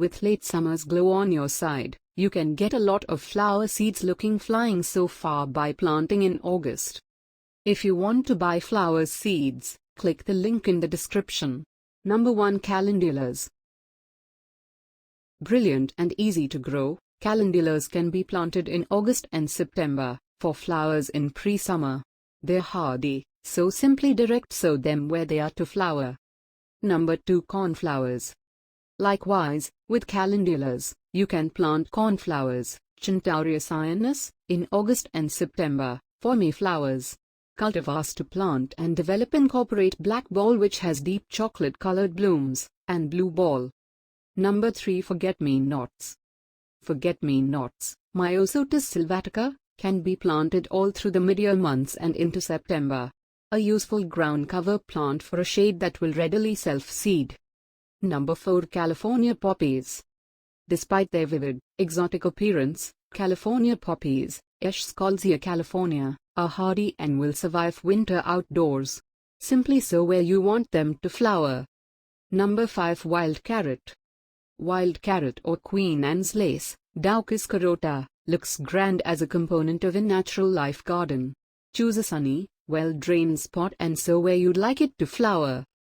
with late summer's glow on your side, you can get a lot of flower seeds looking flying so far by planting in August. If you want to buy flower seeds, click the link in the description. Number 1. Calendulas. Brilliant and easy to grow, calendulas can be planted in August and September, for flowers in pre-summer. They're hardy, so simply direct sow them where they are to flower. Number 2. Cornflowers. Likewise, with calendulas, you can plant cornflowers, Centaurea cyanus, in August and September, for May flowers. Cultivars to plant and develop incorporate black ball, which has deep chocolate-colored blooms, and blue ball. Number 3. Forget-me-nots. Forget-me-nots, Myosotis sylvatica, can be planted all through the mid-year months and into September. A useful ground cover plant for a shade that will readily self-seed. Number 4. California poppies. Despite their vivid, exotic appearance, California poppies, Eschscholzia california, are hardy and will survive winter outdoors. Simply sow where you want them to flower. Number 5. Wild carrot. Wild carrot, or Queen Anne's lace, Daucus carota, looks grand as a component of a natural life garden. Choose a sunny, well-drained spot and sow where you'd like it to flower.